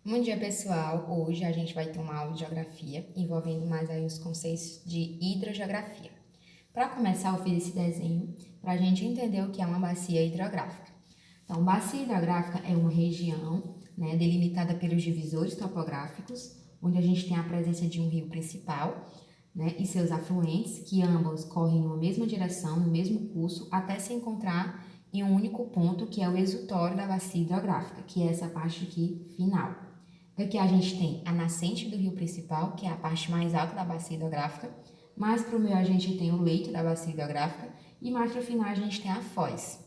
Bom dia, pessoal. Hoje a gente vai ter uma aula de geografia envolvendo mais aí os conceitos de hidrogeografia. Para começar, eu fiz esse desenho para a gente entender o que é uma bacia hidrográfica. Então, bacia hidrográfica é uma região, delimitada pelos divisores topográficos, onde a gente tem a presença de um rio principal, e seus afluentes, que ambos correm numa mesma direção, no mesmo curso, até se encontrar em um único ponto, que é o exutório da bacia hidrográfica, que é essa parte aqui final. Aqui a gente tem a nascente do rio principal, que é a parte mais alta da bacia hidrográfica. Mais para o meio a gente tem o leito da bacia hidrográfica e mais para o final a gente tem a foz.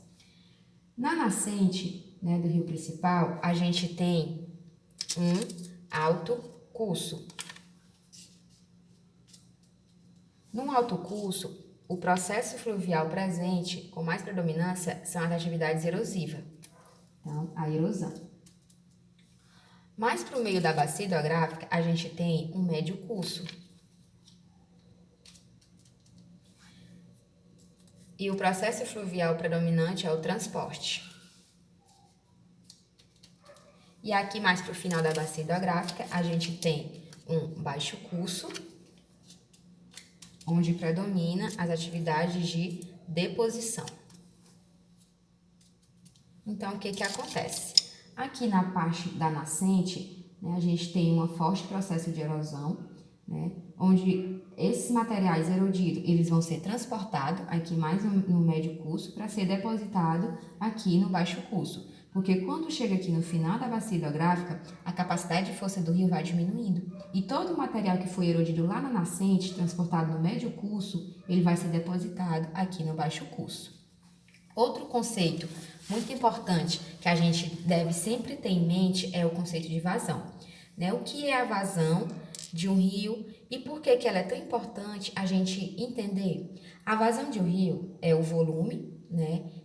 Na nascente, do rio principal, a gente tem um alto curso. No alto curso, o processo fluvial presente com mais predominância são as atividades erosivas, então a erosão. Mais para o meio da bacia hidrográfica, a gente tem um médio curso. E o processo fluvial predominante é o transporte. E aqui, mais para o final da bacia hidrográfica, a gente tem um baixo curso, onde predomina as atividades de deposição. Então, o que acontece? Aqui na parte da nascente, a gente tem um forte processo de erosão, onde esses materiais erodidos, eles vão ser transportados aqui mais no médio curso para ser depositado aqui no baixo curso. Porque quando chega aqui no final da bacia hidrográfica, a capacidade de força do rio vai diminuindo. E todo o material que foi erodido lá na nascente, transportado no médio curso, ele vai ser depositado aqui no baixo curso. Outro conceito muito importante que a gente deve sempre ter em mente é o conceito de vazão. O que é a vazão de um rio e por que ela é tão importante a gente entender? A vazão de um rio é o volume,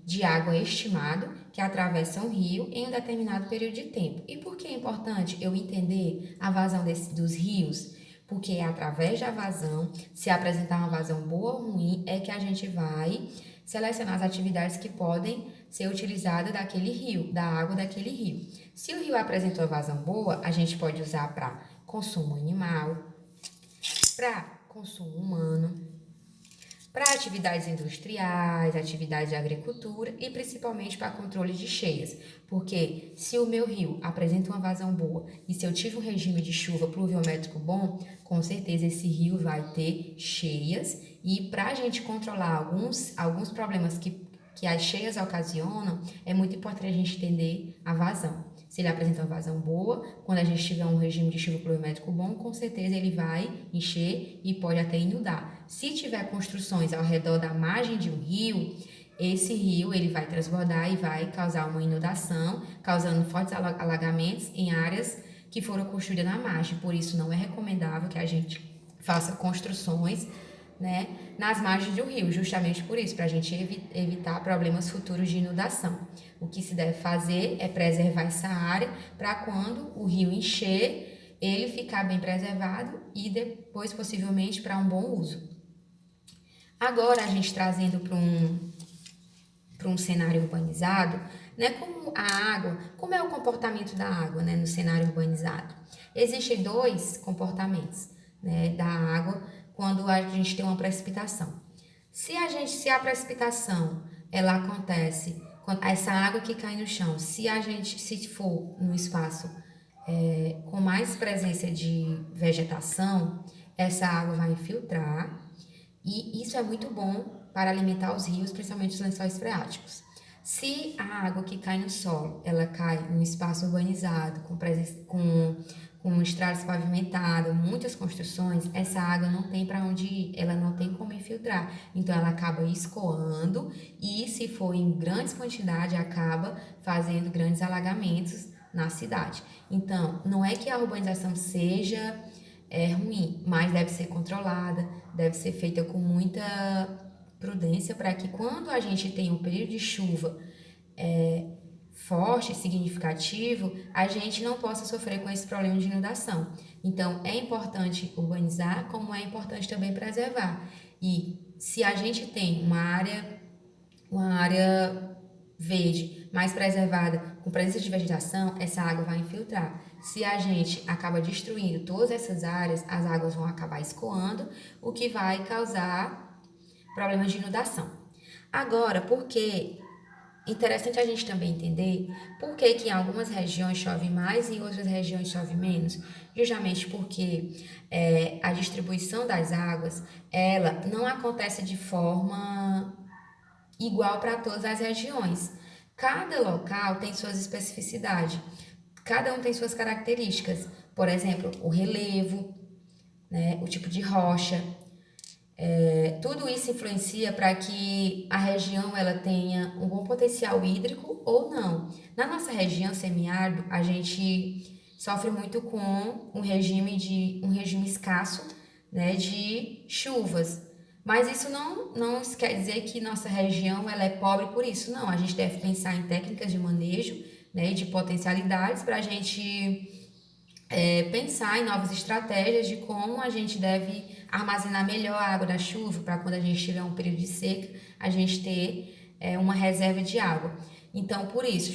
de água estimado que atravessa um rio em um determinado período de tempo. E por que é importante eu entender a vazão dos rios? Porque é através da vazão, se apresentar uma vazão boa ou ruim, é que a gente vai selecionar as atividades que podem ser utilizadas daquele rio, da água daquele rio. Se o rio apresentou vazão boa, a gente pode usar para consumo animal, para consumo humano, para atividades industriais, atividades de agricultura e principalmente para controle de cheias. Porque se o meu rio apresenta uma vazão boa e se eu tive um regime de chuva pluviométrico bom, com certeza esse rio vai ter cheias. E para a gente controlar alguns problemas que as cheias ocasionam, é muito importante a gente entender a vazão. Se ele apresenta uma vazão boa, quando a gente tiver um regime de chuva pluviométrico bom, com certeza ele vai encher e pode até inundar. Se tiver construções ao redor da margem de um rio, esse rio ele vai transbordar e vai causar uma inundação, causando fortes alagamentos em áreas que foram construídas na margem. Por isso, não é recomendável que a gente faça construções nas margens do rio, justamente por isso, para a gente evitar problemas futuros de inundação. O que se deve fazer é preservar essa área para quando o rio encher, ele ficar bem preservado e depois, possivelmente, para um bom uso. Agora, a gente trazendo para um cenário urbanizado, como a água, como é o comportamento da água, no cenário urbanizado? Existem dois comportamentos, da água quando a gente tem uma precipitação. Se a precipitação ela acontece, essa água que cai no chão, se for no espaço com mais presença de vegetação, essa água vai infiltrar e isso é muito bom para alimentar os rios, principalmente os lençóis freáticos. Se a água que cai no solo, ela cai num espaço urbanizado, com estradas pavimentadas, muitas construções, essa água não tem para onde ir, ela não tem como infiltrar. Então, ela acaba escoando e, se for em grandes quantidades, acaba fazendo grandes alagamentos na cidade. Então, não é que a urbanização seja ruim, mas deve ser controlada, deve ser feita com muita prudência para que quando a gente tem um período de chuva forte, significativo, a gente não possa sofrer com esse problema de inundação. Então, é importante urbanizar, como é importante também preservar. E se a gente tem uma área verde mais preservada com presença de vegetação, essa água vai infiltrar. Se a gente acaba destruindo todas essas áreas, as águas vão acabar escoando, o que vai causar problemas de inundação. Agora, por que interessante a gente também entender por que que em algumas regiões chove mais e em outras regiões chove menos, justamente porque a distribuição das águas, ela não acontece de forma igual para todas as regiões. Cada local tem suas especificidades, cada um tem suas características. Por exemplo, o relevo, né, o tipo de rocha, tudo isso influencia para que a região ela tenha um bom potencial hídrico ou não. Na nossa região semiárido, a gente sofre muito com um regime escasso, né, de chuvas. Mas isso não quer dizer que nossa região ela é pobre por isso, não. A gente deve pensar em técnicas de manejo, né, de potencialidades para a gente pensar em novas estratégias de como a gente deve armazenar melhor a água da chuva para quando a gente tiver um período de seca, a gente ter uma reserva de água. Então, por isso,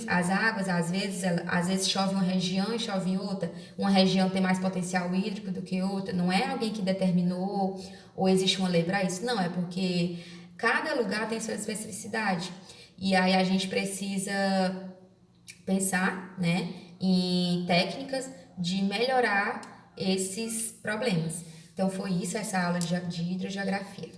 as águas, às vezes chove em uma região e chove em outra. Uma região tem mais potencial hídrico do que outra. Não é alguém que determinou ou existe uma lei para isso. Não, é porque cada lugar tem sua especificidade. E aí a gente precisa pensar, né, em técnicas de melhorar esses problemas. Então foi isso essa aula de hidrogeografia.